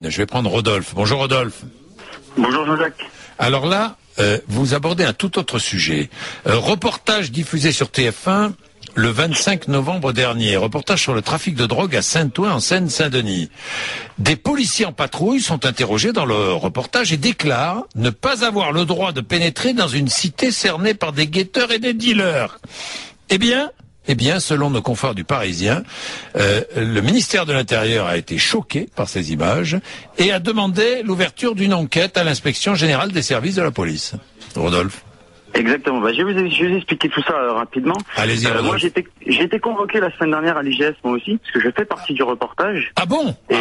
Je vais prendre Rodolphe. Bonjour Rodolphe. Bonjour Jean-Jacques. Alors là, vous abordez un tout autre sujet. Reportage diffusé sur TF1 le 25 novembre dernier. Reportage sur le trafic de drogue à Saint-Ouen en Seine-Saint-Denis. Des policiers en patrouille sont interrogés dans le reportage et déclarent ne pas avoir le droit de pénétrer dans une cité cernée par des guetteurs et des dealers. Eh bien, selon nos confrères du Parisien, le ministère de l'Intérieur a été choqué par ces images et a demandé l'ouverture d'une enquête à l'inspection générale des services de la police. Rodolphe. Exactement. Je vais vous expliquer tout ça rapidement. Allez-y, Rodolphe. Moi, j'ai été convoqué la semaine dernière à l'IGS, moi aussi, parce que je fais partie du reportage. Ah bon? Oui,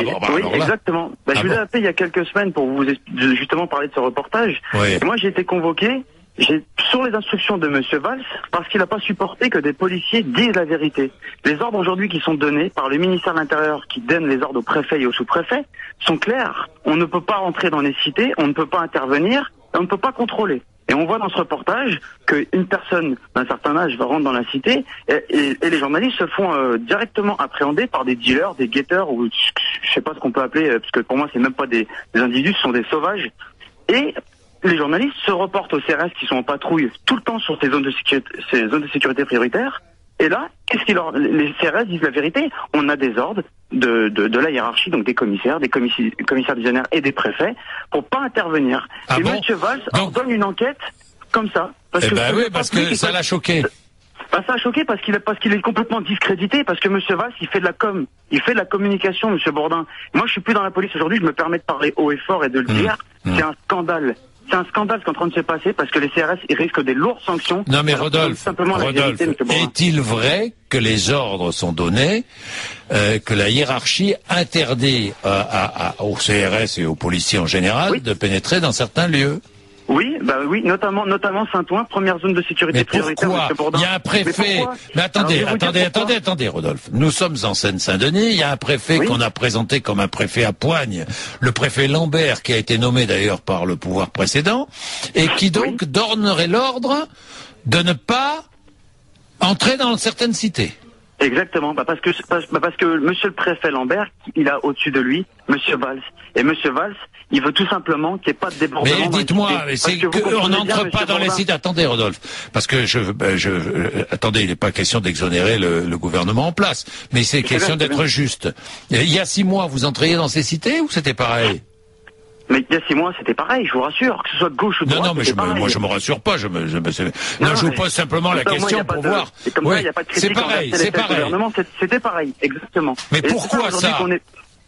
exactement. Je vous ai appelé il y a quelques semaines pour vous justement parler de ce reportage. Oui. Et moi, j'ai été convoqué sur les instructions de Monsieur Valls, parce qu'il n'a pas supporté que des policiers disent la vérité. Les ordres aujourd'hui qui sont donnés par le ministère de l'Intérieur, qui donne les ordres aux préfets et aux sous-préfets, sont clairs. On ne peut pas rentrer dans les cités, on ne peut pas intervenir, et on ne peut pas contrôler. Et on voit dans ce reportage qu'une personne d'un certain âge va rentrer dans la cité et les journalistes se font directement appréhender par des dealers, des guetteurs, ou je sais pas ce qu'on peut appeler, parce que pour moi c'est même pas des individus, ce sont des sauvages. Et les journalistes se reportent aux CRS qui sont en patrouille tout le temps sur ces zones de sécurité prioritaires. Et là, les CRS disent la vérité. On a des ordres de la hiérarchie, donc des commissaires divisionnaires et des préfets, pour pas intervenir. Ah et bon? Monsieur Valls ordonne une enquête comme ça. Parce que ça l'a choqué. Ça a choqué parce qu'il est complètement discrédité, parce que Monsieur Valls, il fait de la com, il fait de la communication, Monsieur Bourdin. Moi, je suis plus dans la police aujourd'hui, je me permets de parler haut et fort et de le dire. C'est un scandale. C'est un scandale ce qui est en train de se passer, parce que les CRS, ils risquent des lourdes sanctions. Non mais Rodolphe, est-il vrai que les ordres sont donnés, que la hiérarchie interdit aux CRS et aux policiers en général de pénétrer dans certains lieux? Oui, notamment Saint-Ouen, première zone de sécurité prioritaire. Mais pourquoi? Il y a un préfet. Mais attendez, Rodolphe. Nous sommes en Seine-Saint-Denis. Il y a un préfet qu'on a présenté comme un préfet à poigne, le préfet Lambert, qui a été nommé d'ailleurs par le pouvoir précédent, et qui donc donnerait l'ordre de ne pas entrer dans certaines cités. Exactement, parce que Monsieur le préfet Lambert, il a au-dessus de lui Monsieur Valls, et Monsieur Valls, il veut tout simplement qu'il n'y ait pas de débordement. Mais dites-moi, c'est qu'on n'entre pas dans les cités. Attendez, Rodolphe, parce que attendez, il n'est pas question d'exonérer le gouvernement en place, mais c'est question d'être juste. Il y a 6 mois, vous entriez dans ces cités ou c'était pareil? Mais il y a 6 mois, c'était pareil, je vous rassure, que ce soit de gauche ou de droite. Non, mais moi je me rassure pas, je vous pose simplement la question pour voir. C'est pareil, c'était pareil, exactement. Mais pourquoi ça?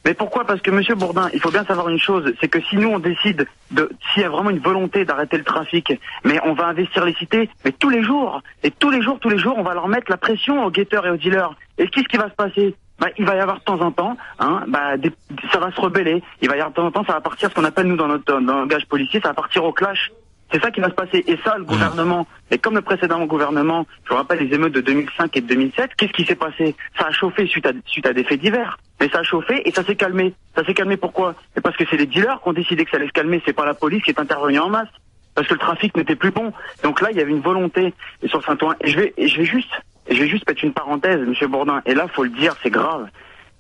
Mais pourquoi? Parce que Monsieur Bourdin, il faut bien savoir une chose, c'est que si nous on décide s'il y a vraiment une volonté d'arrêter le trafic, mais on va investir les cités, mais tous les jours, on va leur mettre la pression aux guetteurs et aux dealers. Et qu'est-ce qui va se passer? Il va y avoir de temps en temps, ça va se rebeller. Il va y avoir de temps en temps, ça va partir, ce qu'on appelle nous dans le langage policier, ça va partir au clash. C'est ça qui va se passer. Et ça, le gouvernement, et comme le précédent gouvernement, je vous rappelle les émeutes de 2005 et de 2007, qu'est-ce qui s'est passé? Ça a chauffé suite à des faits divers. Mais ça a chauffé et ça s'est calmé. Ça s'est calmé pourquoi? Et parce que c'est les dealers qui ont décidé que ça allait se calmer, c'est pas la police qui est intervenue en masse. Parce que le trafic n'était plus bon. Donc là, il y avait une volonté sur Saint-Ouen. Et je vais juste mettre une parenthèse, Monsieur Bourdin. Et là, faut le dire, c'est grave.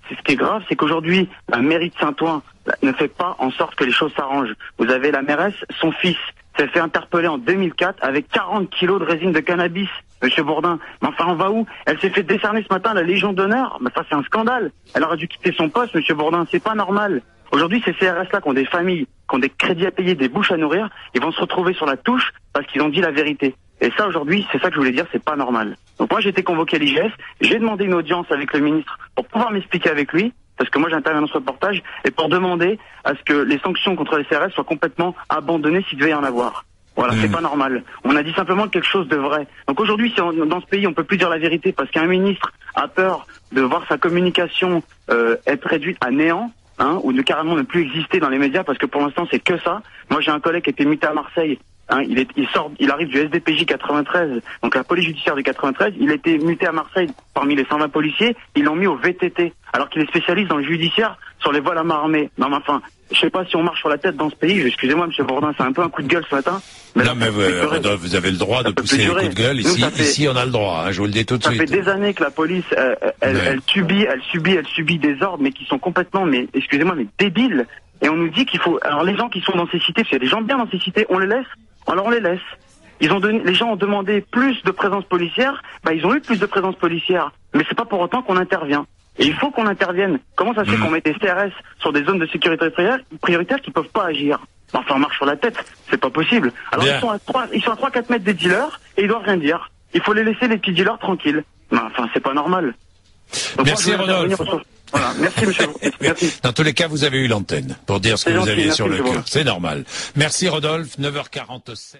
Ce qui est grave, c'est qu'aujourd'hui, la mairie de Saint-Ouen ne fait pas en sorte que les choses s'arrangent. Vous avez la mairesse, son fils s'est fait interpeller en 2004 avec 40 kilos de résine de cannabis, Monsieur Bourdin. Mais enfin, on va où? Elle s'est fait décerner ce matin la Légion d'honneur. Mais ça, c'est un scandale. Elle aurait dû quitter son poste, Monsieur Bourdin. C'est pas normal. Aujourd'hui, ces CRS-là qui ont des familles, qui ont des crédits à payer, des bouches à nourrir, ils vont se retrouver sur la touche parce qu'ils ont dit la vérité. Et ça, aujourd'hui, c'est ça que je voulais dire, c'est pas normal. Donc moi, j'ai été convoqué à l'IGS, j'ai demandé une audience avec le ministre pour pouvoir m'expliquer avec lui, parce que moi, j'interviens dans ce reportage, et pour demander à ce que les sanctions contre les CRS soient complètement abandonnées s'il devait y en avoir. Voilà, c'est pas normal. On a dit simplement quelque chose de vrai. Donc aujourd'hui, dans ce pays, on peut plus dire la vérité parce qu'un ministre a peur de voir sa communication être réduite à néant, ou de carrément ne plus exister dans les médias, parce que pour l'instant, c'est que ça. Moi, j'ai un collègue qui a été muté à Marseille. Il arrive du SDPJ 93, donc la police judiciaire du 93. Il a été muté à Marseille parmi les 120 policiers. Ils l'ont mis au VTT, alors qu'il est spécialiste dans le judiciaire sur les vols à main armée. Non, mais enfin, je sais pas si on marche sur la tête dans ce pays. Excusez-moi, Monsieur Bourdin, c'est un peu un coup de gueule ce matin. Mais non, mais vous avez le droit de pousser les coups de gueule. Ici, on a le droit. Je vous le dis tout de suite. Ça fait des années que la police, elle subit des ordres, mais qui sont complètement, excusez-moi, mais débiles. Et Et on nous dit qu'il faut... Alors les gens qui sont dans ces cités, parce qu'il y a des gens bien dans ces cités, on les laisse. Alors on les laisse. Les gens ont demandé plus de présence policière, ils ont eu plus de présence policière. Mais c'est pas pour autant qu'on intervient. Et il faut qu'on intervienne. Comment ça se fait qu'on met des CRS sur des zones de sécurité prioritaires qui peuvent pas agir? Enfin, on marche sur la tête. C'est pas possible. Alors ils sont à 3-4 mètres des dealers et ils doivent rien dire. Il faut les laisser, les petits dealers, tranquilles. Enfin, c'est pas normal. Donc, merci Rodolphe. Voilà. Merci monsieur. Merci. Dans tous les cas, vous avez eu l'antenne pour dire ce que vous aviez sur le cœur. C'est normal. Merci Rodolphe, 9h47.